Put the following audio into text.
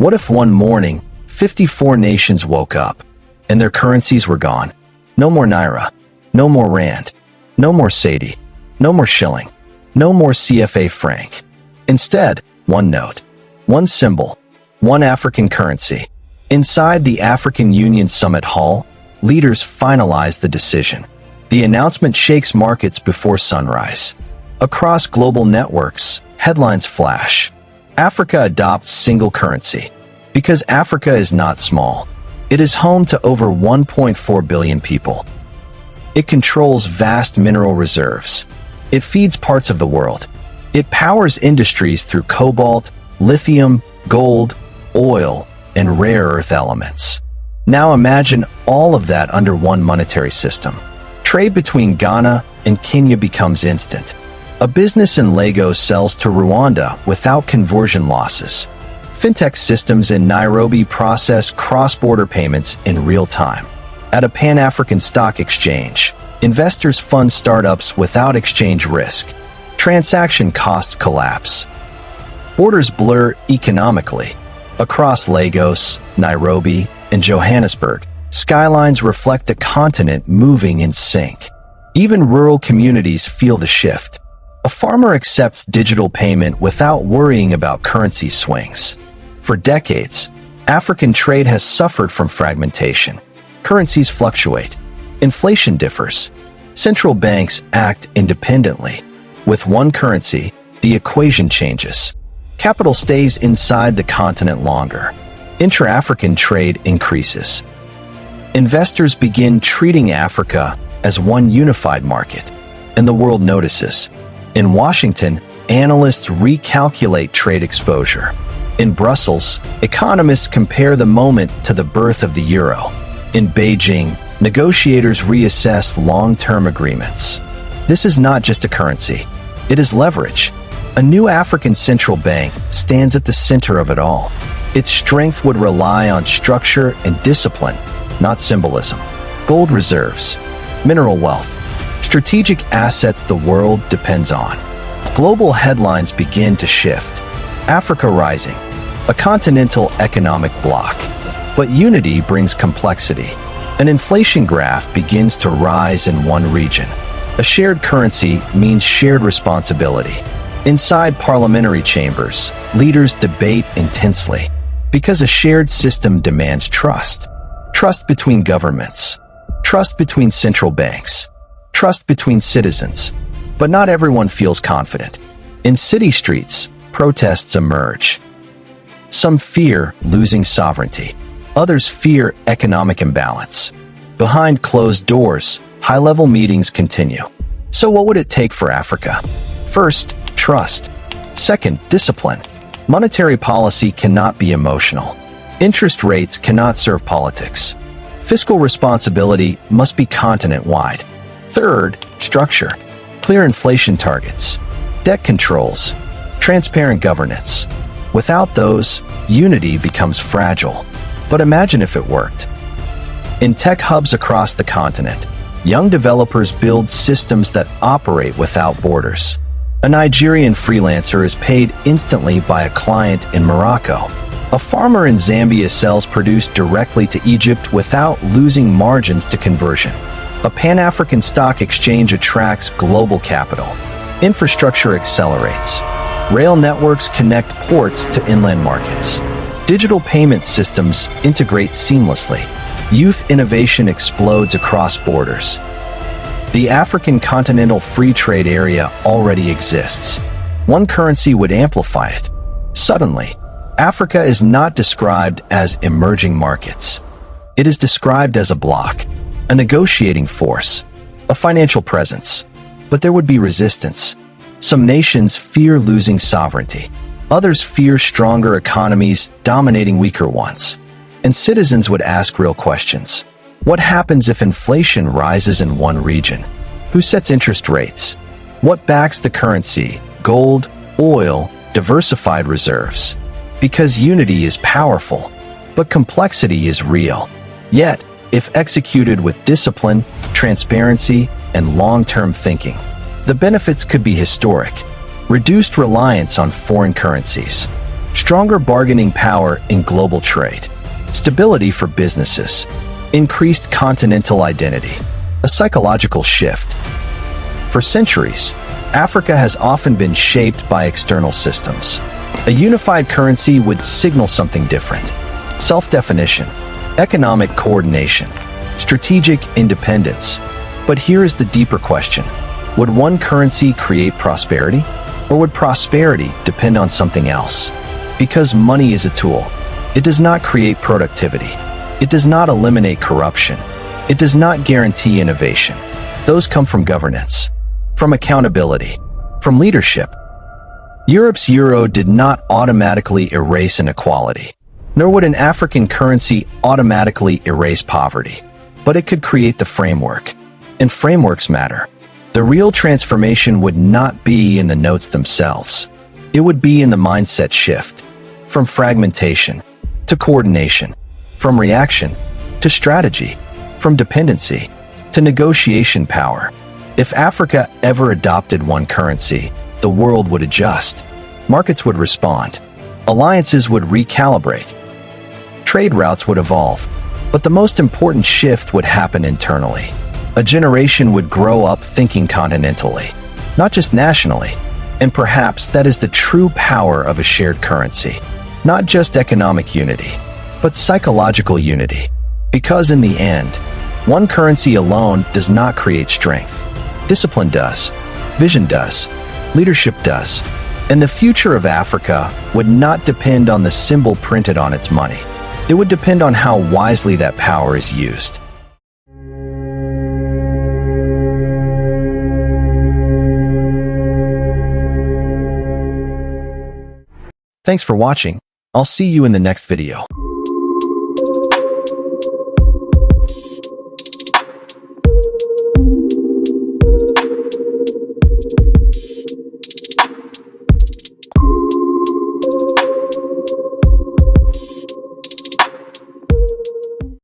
What if one morning, 54 nations woke up, and their currencies were gone? No more naira, no more rand, no more cedi, no more shilling, no more CFA franc. Instead, one note, one symbol, one African currency. Inside the African Union Summit Hall, leaders finalize the decision. The announcement shakes markets before sunrise. Across global networks, headlines flash. Africa adopts single currency. Because Africa is not small. It is home to over 1.4 billion people. It controls vast mineral reserves. It feeds parts of the world. It powers industries through cobalt, lithium, gold, oil, and rare earth elements. Now imagine all of that under one monetary system. Trade between Ghana and Kenya becomes instant. A business in Lagos sells to Rwanda without conversion losses. Fintech systems in Nairobi process cross-border payments in real time. At a Pan-African stock exchange, investors fund startups without exchange risk. Transaction costs collapse. Borders blur economically. Across Lagos, Nairobi, and Johannesburg, skylines reflect a continent moving in sync. Even rural communities feel the shift. A farmer accepts digital payment without worrying about currency swings. For decades, African trade has suffered from fragmentation. Currencies fluctuate. Inflation differs. Central banks act independently. With one currency, the equation changes. Capital stays inside the continent longer. Intra-African trade increases. Investors begin treating Africa as one unified market, and the world notices. In Washington, analysts recalculate trade exposure. In Brussels, economists compare the moment to the birth of the euro. In Beijing, negotiators reassess long-term agreements. This is not just a currency. It is leverage. A new African central bank stands at the center of it all. Its strength would rely on structure and discipline, not symbolism. Gold reserves, mineral wealth, strategic assets the world depends on. Global headlines begin to shift. Africa rising, a continental economic bloc. But unity brings complexity. An inflation graph begins to rise in one region. A shared currency means shared responsibility. Inside parliamentary chambers, leaders debate intensely. Because a shared system demands trust. Trust between governments. Trust between central banks. Trust between citizens. But not everyone feels confident. In city streets, protests emerge. Some fear losing sovereignty. Others fear economic imbalance. Behind closed doors, high-level meetings continue. So what would it take for Africa? First, trust. Second, discipline. Monetary policy cannot be emotional. Interest rates cannot serve politics. Fiscal responsibility must be continent-wide. Third, structure. Clear inflation targets. Debt controls. Transparent governance. Without those, unity becomes fragile. But imagine if it worked. In tech hubs across the continent, young developers build systems that operate without borders. A Nigerian freelancer is paid instantly by a client in Morocco. A farmer in Zambia sells produce directly to Egypt without losing margins to conversion. A Pan-African stock exchange attracts global capital. Infrastructure accelerates. Rail networks connect ports to inland markets. Digital payment systems integrate seamlessly. Youth innovation explodes across borders. The African Continental Free Trade Area already exists. One currency would amplify it. Suddenly, Africa is not described as emerging markets. It is described as a bloc, a negotiating force, a financial presence. But there would be resistance. Some nations fear losing sovereignty. Others fear stronger economies dominating weaker ones. And citizens would ask real questions. What happens if inflation rises in one region? Who sets interest rates? What backs the currency? Gold, oil, diversified reserves. Because unity is powerful, but complexity is real. Yet, if executed with discipline, transparency, and long-term thinking, the benefits could be historic. Reduced reliance on foreign currencies. stronger bargaining power in global trade, stability for businesses, increased continental identity, a psychological shift. For centuries, Africa has often been shaped by external systems. A unified currency would signal something different: self-definition, economic coordination, strategic independence. But here is the deeper question: would one currency create prosperity? Or would prosperity depend on something else? Because money is a tool. It does not create productivity. It does not eliminate corruption. It does not guarantee innovation. Those come from governance, from accountability, from leadership. Europe's euro did not automatically erase inequality, nor would an African currency automatically erase poverty. But it could create the framework, and frameworks matter. The real transformation would not be in the notes themselves. It would be in the mindset shift, from fragmentation to coordination, from reaction to strategy, from dependency to negotiation power. If Africa ever adopted one currency, the world would adjust. Markets would respond. Alliances would recalibrate. Trade routes would evolve. But the most important shift would happen internally. A generation would grow up thinking continentally, not just nationally. And perhaps that is the true power of a shared currency. Not just economic unity, but psychological unity. Because in the end, one currency alone does not create strength. Discipline does. Vision does. Leadership does. And the future of Africa would not depend on the symbol printed on its money. It would depend on how wisely that power is used. Thanks for watching. I'll see you in the next video.